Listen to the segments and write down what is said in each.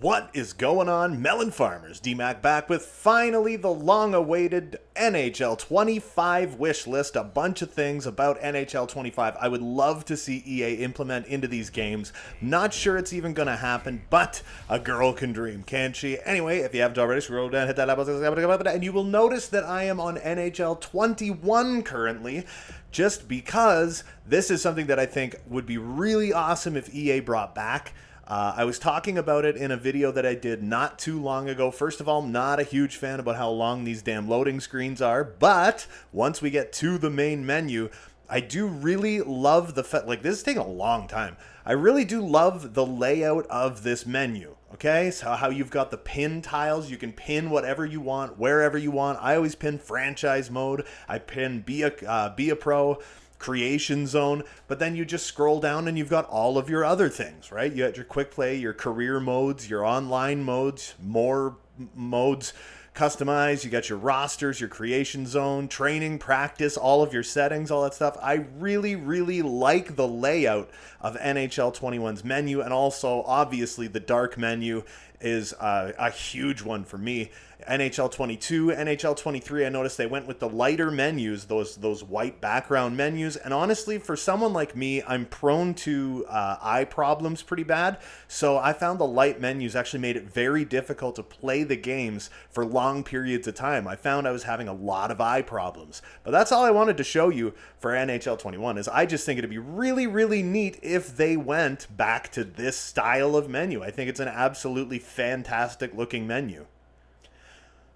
What is going on, melon farmers? DMac back with finally the long-awaited NHL 25 wish list. A bunch of things about NHL 25 I would love to see EA implement into these games. Not sure it's even going to happen, but a girl can dream, can't she? Anyway, if you haven't already, scroll down, hit that like button, and you will notice that I am on NHL 21 currently, just because this is something that I think would be really awesome if EA brought back. I was talking about it in a video that I did not too long ago. First of all, I'm not a huge fan about how long these damn loading screens are, but once we get to the main menu, I do really love the fact, like, this is taking a long time. I really do love the layout of this menu, okay? So how you've got the pin tiles, you can pin whatever you want, wherever you want. I always pin franchise mode. I pin be a pro, creation zone, but then you just scroll down and you've got all of your other things, right? You got your quick play, your career modes, your online modes, more modes, customize, you got your rosters, your creation zone, training, practice, all of your settings, all that stuff. I really, really like the layout of NHL 21's menu, and also obviously the dark menu is a huge one for me. NHL 22, NHL 23, I noticed they went with the lighter menus, those white background menus, and honestly, for someone like me, I'm prone to eye problems pretty bad, so I found the light menus actually made it very difficult to play the games for long periods of time. I found I was having a lot of eye problems, but that's all I wanted to show you for NHL 21, is I just think it'd be really, really neat if they went back to this style of menu. I think it's an absolutely fantastic looking menu.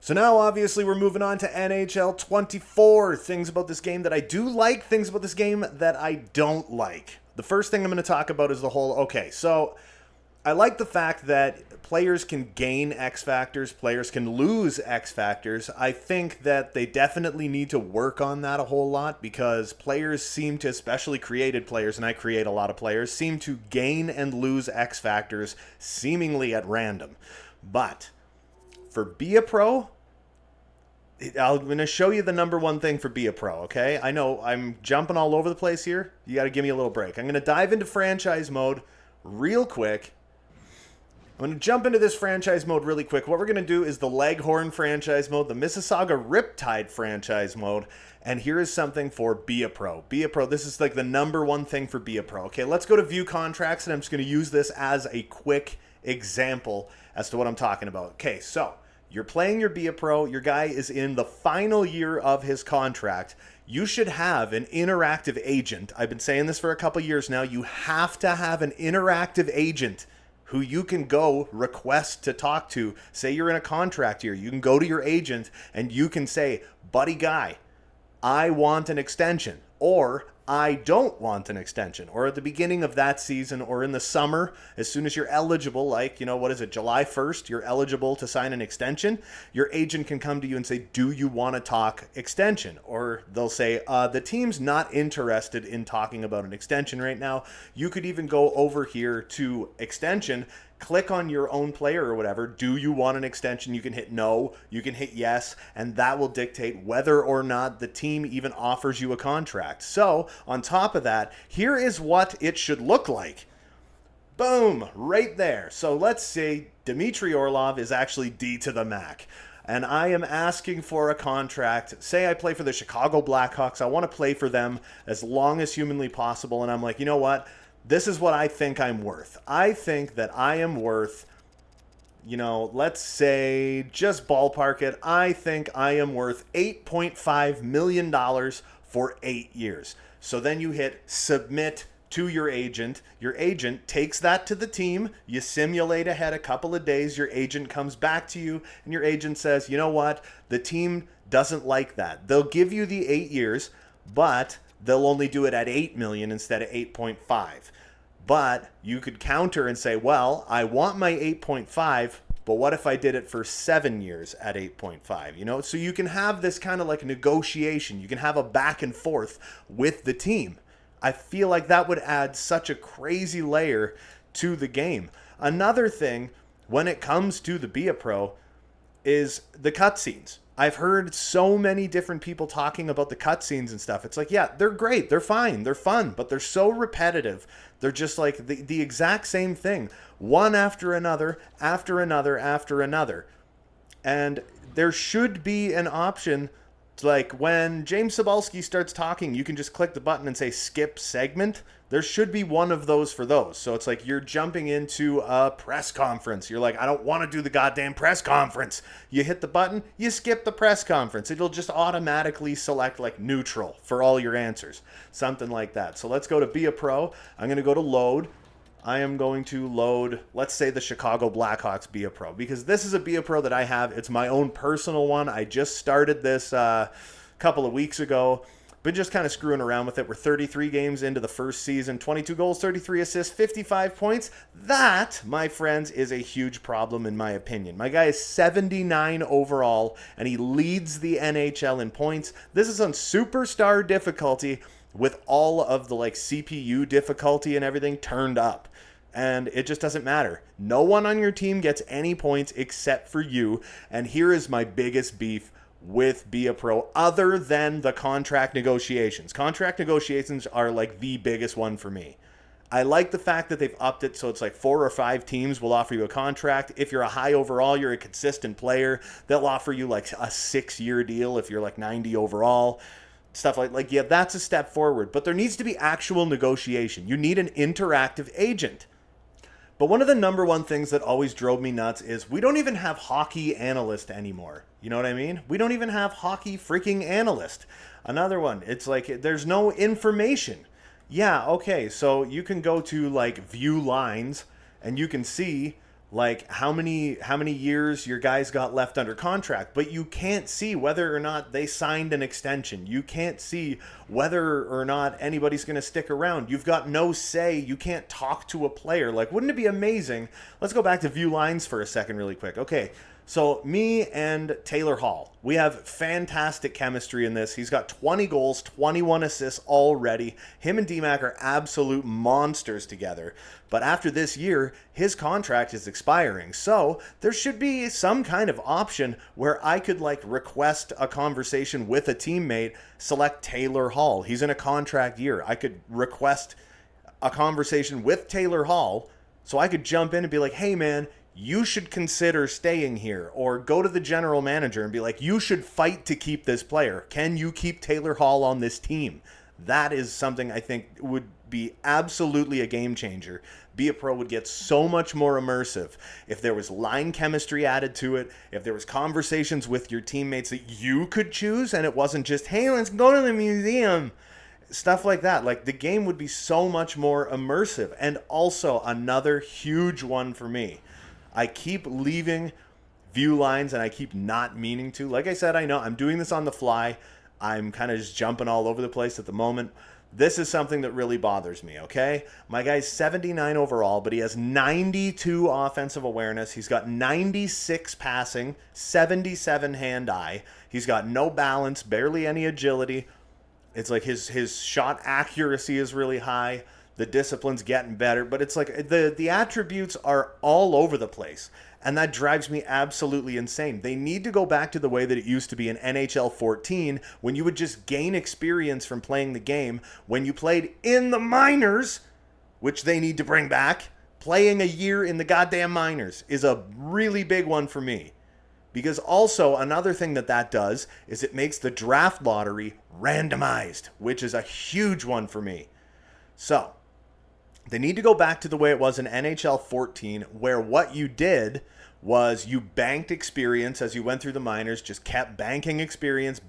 So now, obviously, we're moving on to NHL 24. Things about this game that I do like, things about this game that I don't like. The first thing I'm going to talk about is the whole, okay, so I like the fact that players can gain X factors, players can lose X factors. I think that they definitely need to work on that a whole lot, because players seem to, especially created players, and I create a lot of players, seem to gain and lose X factors seemingly at random. But for Be a Pro, I'm going to show you the number one thing for Be a Pro, okay? I know I'm jumping all over the place here. You got to give me a little break. I'm going to dive into franchise mode real quick. I'm going to jump into this franchise mode really quick. What we're going to do is the Leghorn franchise mode, the Mississauga Riptide franchise mode, and here is something for Be a Pro. Be a Pro, this is like the number one thing for Be a Pro. Okay, let's go to View Contracts, and I'm just going to use this as a quick example as to what I'm talking about. Okay, so you're playing your Be a Pro. Your guy is in the final year of his contract. You should have an interactive agent. I've been saying this for a couple years now. You have to have an interactive agent who you can go request to talk to. Say you're in a contract year. You can go to your agent and you can say, buddy guy, I want an extension, or I don't want an extension, or at the beginning of that season, or in the summer, as soon as you're eligible, like, you know, what is it, July 1st, you're eligible to sign an extension, your agent can come to you and say, do you want to talk extension? Or they'll say, the team's not interested in talking about an extension right now. You could even go over here to extension, click on your own player or whatever. Do you want an extension? You can hit no, you can hit yes, and that will dictate whether or not the team even offers you a contract. So, on top of that, here is what it should look like. Boom, right there. So let's say Dmitry Orlov is actually D to the Mac, and I am asking for a contract. Say I play for the Chicago Blackhawks. I want to play for them as long as humanly possible, and I'm like, you know what? This is what I think I'm worth. I think that I am worth, you know, let's say, just ballpark it, I think I am worth $8.5 million for 8 years. So then you hit submit to your agent. Your agent takes that to the team. You simulate ahead a couple of days. Your agent comes back to you, and your agent says, you know what? The team doesn't like that. They'll give you the 8 years, but they'll only do it at 8 million instead of 8.5. But you could counter and say, well, I want my 8.5, but what if I did it for 7 years at 8.5? You know, so you can have this kind of like a negotiation. You can have a back and forth with the team. I feel like that would add such a crazy layer to the game. Another thing, when it comes to the Be a Pro, is the cutscenes. I've heard so many different people talking about the cutscenes and stuff. It's like, yeah, they're great. They're fine. They're fun, but they're so repetitive. They're just like the exact same thing. One after another, after another, after another. And there should be an option to, like, when James Cebulski starts talking, you can just click the button and say skip segment. There should be one of those for those. So it's like you're jumping into a press conference. You're like, I don't want to do the goddamn press conference. You hit the button, you skip the press conference. It'll just automatically select like neutral for all your answers. Something like that. So let's go to Be a Pro. I'm going to go to load. I am going to load, let's say, the Chicago Blackhawks Be a Pro, because this is a Be a Pro that I have. It's my own personal one. I just started this a couple of weeks ago. Been just kind of screwing around with it. We're 33 games into the first season, 22 goals, 33 assists, 55 points. That, my friends, is a huge problem in my opinion. My guy is 79 overall, and he leads the NHL in points. This is on superstar difficulty with all of the like CPU difficulty and everything turned up. And it just doesn't matter. No one on your team gets any points except for you. And here is my biggest beef with Be a Pro, other than the contract negotiations. Contract negotiations are like the biggest one for me. I like the fact that they've upped it so it's like 4 or 5 teams will offer you a contract. If you're a high overall, you're a consistent player, they'll offer you like a 6-year deal if you're like 90 overall. Stuff like, yeah, that's a step forward. But there needs to be actual negotiation. You need an interactive agent. But one of the number one things that always drove me nuts is we don't even have hockey analyst anymore. You know what I mean? We don't even have hockey freaking analyst. Another one, it's like there's no information. Yeah, okay, so you can go to like view lines and you can see like how many years your guys got left under contract, but you can't see whether or not they signed an extension. You can't see whether or not anybody's going to stick around. You've got no say. You can't talk to a player. Like, wouldn't it be amazing? Let's go back to view lines for a second really quick. Okay, so me and Taylor Hall, we have fantastic chemistry in this. He's got 20 goals, 21 assists already. Him and DMac are absolute monsters together. But after this year, his contract is expiring. So there should be some kind of option where I could like request a conversation with a teammate, select Taylor Hall. He's in a contract year. I could request a conversation with Taylor Hall so I could jump in and be like, hey man, you should consider staying here, or go to the general manager and be like, you should fight to keep this player. Can you keep Taylor Hall on this team? That is something I think would be absolutely a game changer. Be a Pro would get so much more immersive if there was line chemistry added to it, if there was conversations with your teammates that you could choose, and it wasn't just, hey, let's go to the museum. Stuff like that. Like, the game would be so much more immersive. And also, another huge one for me, I keep leaving view lines and I keep not meaning to. Like I said, I know I'm doing this on the fly. I'm kind of just jumping all over the place at the moment. This is something that really bothers me, okay? My guy's 79 overall, but he has 92 offensive awareness. He's got 96 passing, 77 hand-eye. He's got no balance, barely any agility. It's like his shot accuracy is really high. The discipline's getting better, but it's like the attributes are all over the place, and that drives me absolutely insane. They need to go back to the way that it used to be in NHL 14, when you would just gain experience from playing the game when you played in the minors, which they need to bring back. Playing a year in the goddamn minors is a really big one for me. Because also, another thing that does is it makes the draft lottery randomized, which is a huge one for me. So they need to go back to the way it was in NHL 14, where what you did was you banked experience as you went through the minors, just kept banking experience,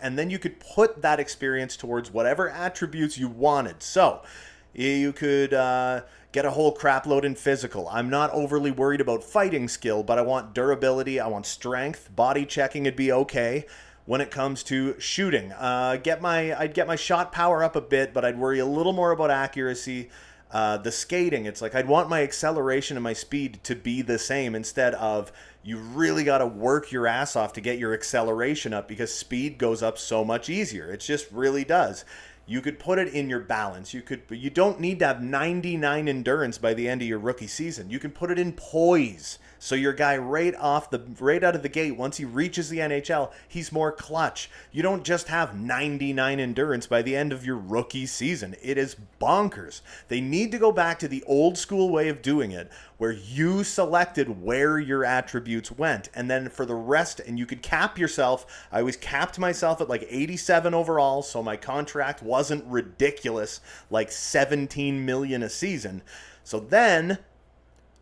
and then you could put that experience towards whatever attributes you wanted. So you could get a whole crap load in physical. I'm not overly worried about fighting skill, but I want durability, I want strength, body checking would be okay. When it comes to shooting, I'd get my shot power up a bit, but I'd worry a little more about accuracy. The skating, it's like I'd want my acceleration and my speed to be the same, instead of you really got to work your ass off to get your acceleration up, because speed goes up so much easier. It just really does. You could put it in your balance. You don't need to have 99 endurance by the end of your rookie season. You can put it in poise. So your guy right out of the gate, once he reaches the NHL, he's more clutch. You don't just have 99 endurance by the end of your rookie season. It is bonkers. They need to go back to the old school way of doing it, where you selected where your attributes went, and then for the rest, and you could cap yourself. I always capped myself at like 87 overall, so my contract wasn't ridiculous, like 17 million a season. So then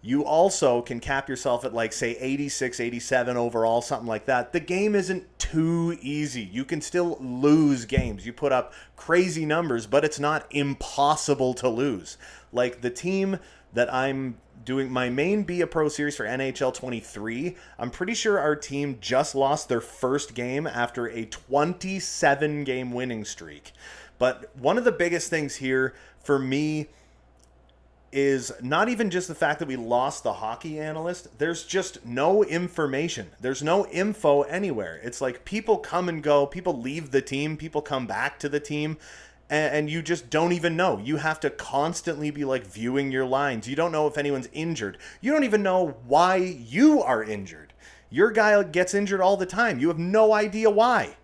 you also can cap yourself at like, say, 86, 87 overall, something like that. The game isn't too easy. You can still lose games. You put up crazy numbers, but it's not impossible to lose. Like the team that I'm doing my main Be a Pro series for NHL 23, I'm pretty sure our team just lost their first game after a 27-game winning streak. But one of the biggest things here for me is not even just the fact that we lost the hockey analyst. There's just no information. There's no info anywhere. It's like people come and go. People leave the team. People come back to the team. And you just don't even know. You have to constantly be like viewing your lines. You don't know if anyone's injured. You don't even know why you are injured. Your guy gets injured all the time. You have no idea why.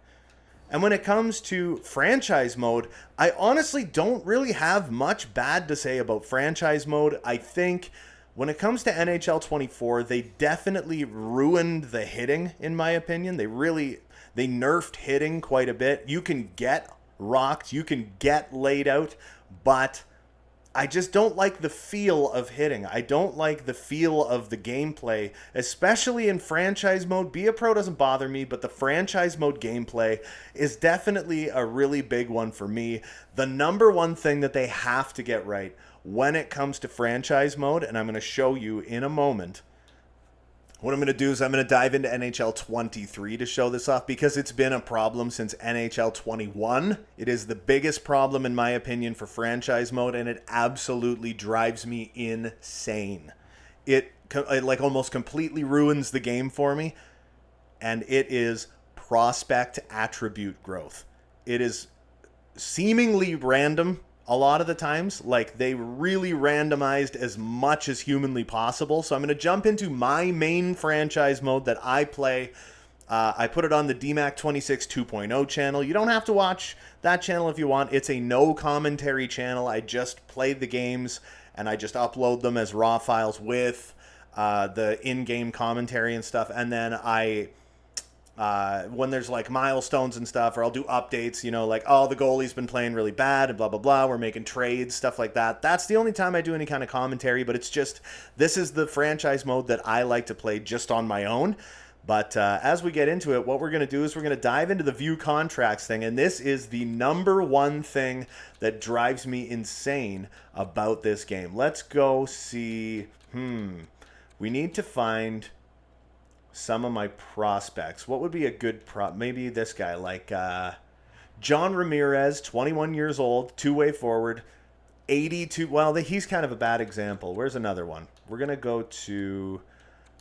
And when it comes to franchise mode, I honestly don't really have much bad to say about franchise mode. I think when it comes to NHL 24, they definitely ruined the hitting, in my opinion. They nerfed hitting quite a bit. You can get rocked, you can get laid out, but I just don't like the feel of hitting. I don't like the feel of the gameplay, especially in franchise mode. Be a Pro doesn't bother me, but the franchise mode gameplay is definitely a really big one for me. The number one thing that they have to get right when it comes to franchise mode, and I'm going to show you in a moment. What I'm going to do is I'm going to dive into NHL 23 to show this off because it's been a problem since NHL 21. It is the biggest problem, in my opinion, for franchise mode, and it absolutely drives me insane. It like almost completely ruins the game for me, and it is prospect attribute growth. It is seemingly random a lot of the times. Like, they really randomized as much as humanly possible. So I'm going to jump into my main franchise mode that I play. I put it on the DMac 26 2.0 channel. You don't have to watch that channel if you want. It's a no commentary channel. I just play the games and I just upload them as raw files with the in-game commentary and stuff. And then when there's like milestones and stuff, or I'll do updates, like, oh, the goalie's been playing really bad and blah, blah, blah. We're making trades, stuff like that. That's the only time I do any kind of commentary, but it's just, this is the franchise mode that I like to play just on my own. But as we get into it, what we're going to do is we're going to dive into the view contracts thing. And this is the number one thing that drives me insane about this game. Let's go see. We need to find some of my prospects. What would be a good maybe this guy, like John Ramirez, 21 years old, two-way forward, 82. Well, he's kind of a bad example. Where's another one? We're going to go to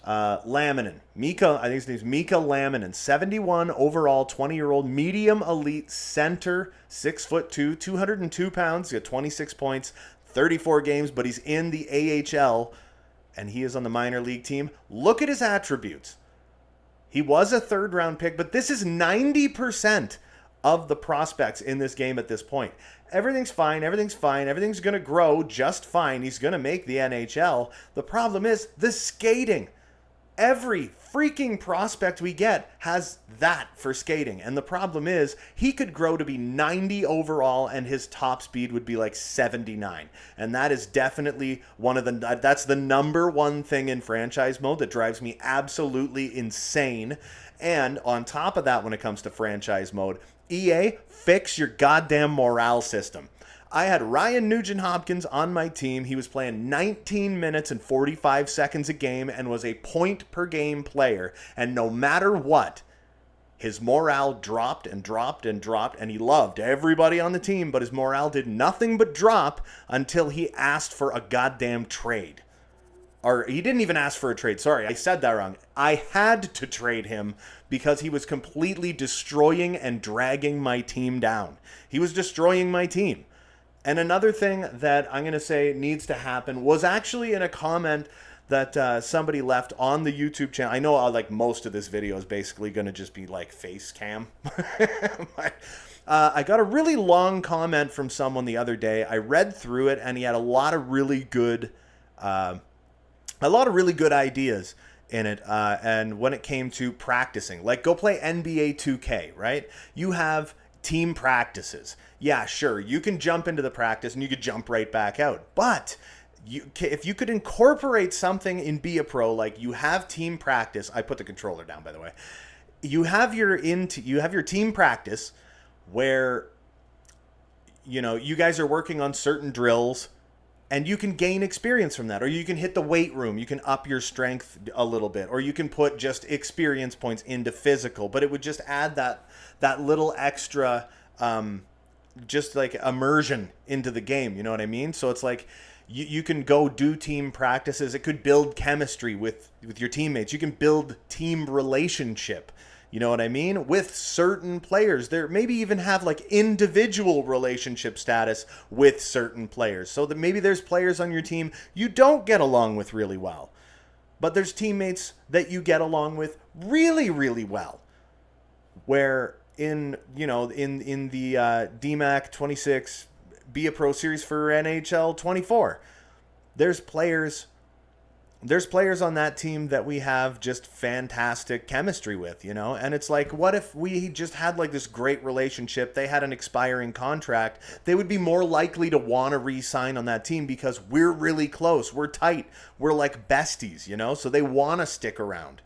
Laminen. Mika, I think his name's Mika Laminen, 71 overall, 20-year-old, medium elite center, 6'2", 202 pounds, he got 26 points, 34 games, but he's in the AHL, and he is on the minor league team. Look at his attributes. He was a third-round pick, but this is 90% of the prospects in this game at this point. Everything's fine. Everything's fine. Everything's going to grow just fine. He's going to make the NHL. The problem is the skating. Every freaking prospect we get has that for skating. And the problem is he could grow to be 90 overall and his top speed would be like 79. And that is definitely that's the number one thing in franchise mode that drives me absolutely insane. And on top of that, when it comes to franchise mode, EA, fix your goddamn morale system. I had Ryan Nugent-Hopkins on my team. He was playing 19 minutes and 45 seconds a game and was a point-per-game player. And no matter what, his morale dropped and dropped and dropped, and he loved everybody on the team, but his morale did nothing but drop until he asked for a goddamn trade. or he didn't even ask for a trade. Sorry, I said that wrong. I had to trade him because he was completely destroying and dragging my team down. He was destroying my team. And another thing that I'm going to say needs to happen was actually in a comment that somebody left on the YouTube channel. I know like most of this video is basically going to just be like face cam. I got a really long comment from someone the other day. I read through it, and he had a lot of really good ideas in it. And when it came to practicing, like go play NBA 2K, right? You have team practices. Yeah, sure, you can jump into the practice and you could jump right back out. But if you could incorporate something in Be a Pro, like you have team practice. I put the controller down, by the way. You have your team practice where, you know, you guys are working on certain drills and you can gain experience from that. Or you can hit the weight room. You can up your strength a little bit. Or you can put just experience points into physical. But it would just add that little extra just like immersion into the game. You know what I mean? So it's like you can go do team practices. It could build chemistry with your teammates. You can build team relationship. You know what I mean? With certain players. There maybe even have like individual relationship status with certain players. So that maybe there's players on your team you don't get along with really well. But there's teammates that you get along with really, really well. Where in the DMac 26 Be a Pro series for NHL 24, there's players on that team that we have just fantastic chemistry with, you know? And it's like, what if we just had like this great relationship? They had an expiring contract. They would be more likely to want to re-sign on that team because we're really close. We're tight. We're like besties, you know? So they want to stick around.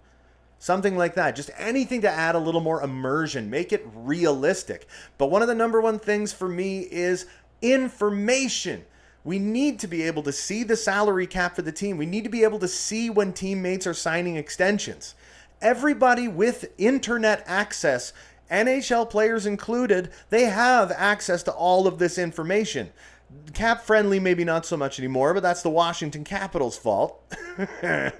Something like that. Just anything to add a little more immersion. Make it realistic. But one of the number one things for me is information. We need to be able to see the salary cap for the team. We need to be able to see when teammates are signing extensions. Everybody with internet access, NHL players included, they have access to all of this information. Cap friendly, maybe not so much anymore, but that's the Washington Capitals' fault. But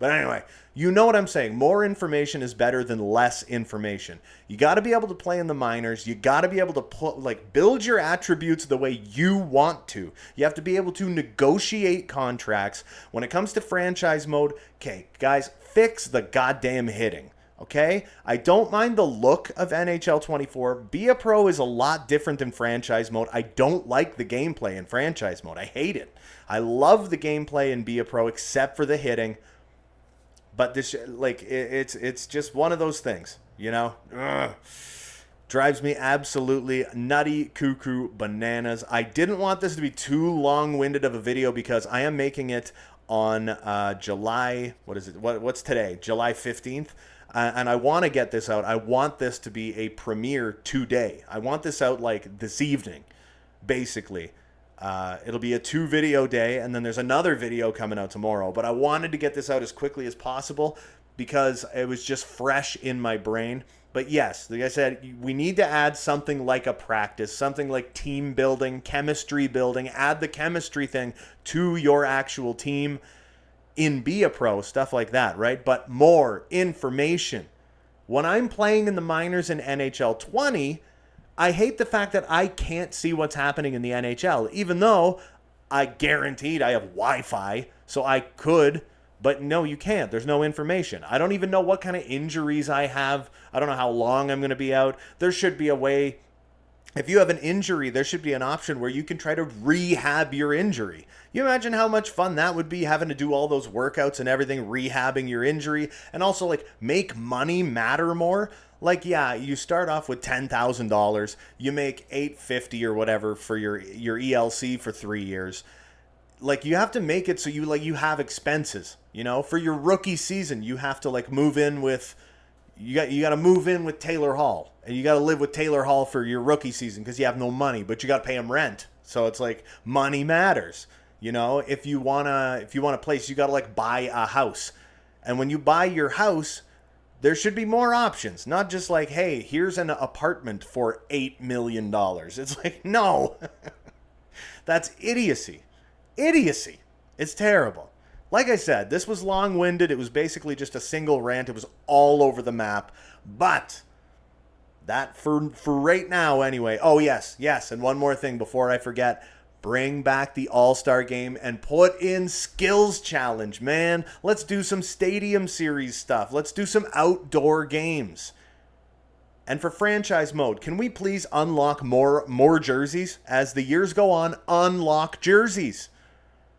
anyway, you know what I'm saying. More information is better than less information. You got to be able to play in the minors. You got to be able to build your attributes the way you want to. You have to be able to negotiate contracts. When it comes to franchise mode, okay, guys, fix the goddamn hitting. Okay? I don't mind the look of NHL 24. Be a Pro is a lot different than franchise mode. I don't like the gameplay in franchise mode. I hate it. I love the gameplay in Be a Pro except for the hitting. But this, like, it's just one of those things, you know? Ugh. Drives me absolutely nutty, cuckoo, bananas. I didn't want this to be too long-winded of a video because I am making it on July, what's today? July 15th. And I want to get this out. I want this to be a premiere today. I want this out like this evening, basically. It'll be a 2-video day, and then there's another video coming out tomorrow. But I wanted to get this out as quickly as possible because it was just fresh in my brain. But yes, like I said, we need to add something like a practice, something like team building, chemistry building. Add the chemistry thing to your actual team. In Be a Pro, stuff like that, right? But more information. When I'm playing in the minors in NHL 20, I hate the fact that I can't see what's happening in the NHL, even though I guaranteed I have Wi-Fi, so I could, but no, you can't. There's no information. I don't even know what kind of injuries I have. I don't know how long I'm going to be out. There should be a way. If you have an injury, there should be an option where you can try to rehab your injury. You imagine how much fun that would be, having to do all those workouts and everything, rehabbing your injury, and also like make money matter more. Like, yeah, you start off with $10,000, you make $850 or whatever for your ELC for 3 years. Like, you have to make it so you have expenses, you know? For your rookie season, you have to like move in with You got to move in with Taylor Hall, and you got to live with Taylor Hall for your rookie season because you have no money, but you got to pay him rent. So it's like money matters. You know, if you want a place, you got to like buy a house. And when you buy your house, there should be more options, not just like, hey, here's an apartment for $8 million. It's like, no, that's idiocy. Idiocy. It's terrible. Like I said, this was long-winded. It was basically just a single rant. It was all over the map. But that for right now anyway. Oh, yes. And one more thing before I forget. Bring back the All-Star Game and put in Skills Challenge, man. Let's do some Stadium Series stuff. Let's do some outdoor games. And for franchise mode, can we please unlock more jerseys? As the years go on, unlock jerseys.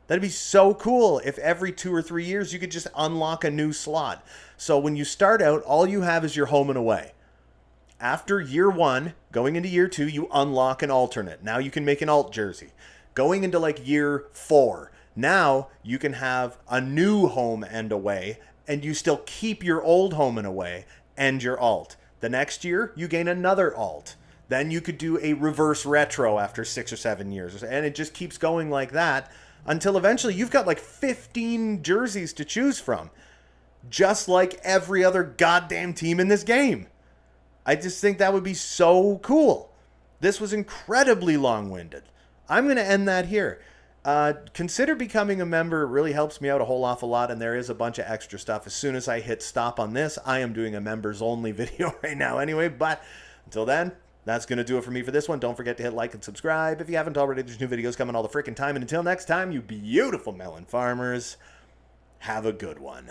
That'd be so cool if every 2 or 3 years you could just unlock a new slot. So when you start out, all you have is your home and away. After year 1, going into year 2, you unlock an alternate. Now you can make an alt jersey. Going into like year 4, now you can have a new home and away, and you still keep your old home and away and your alt. The next year, you gain another alt. Then you could do a reverse retro after 6 or 7 years. And it just keeps going like that until eventually you've got like 15 jerseys to choose from. Just like every other goddamn team in this game. I just think that would be so cool. This was incredibly long-winded. I'm going to end that here. Consider becoming a member. It really helps me out a whole awful lot, and there is a bunch of extra stuff. As soon as I hit stop on this, I am doing a members-only video right now anyway, but until then, that's going to do it for me for this one. Don't forget to hit like and subscribe. If you haven't already, there's new videos coming all the freaking time, and until next time, you beautiful melon farmers, have a good one.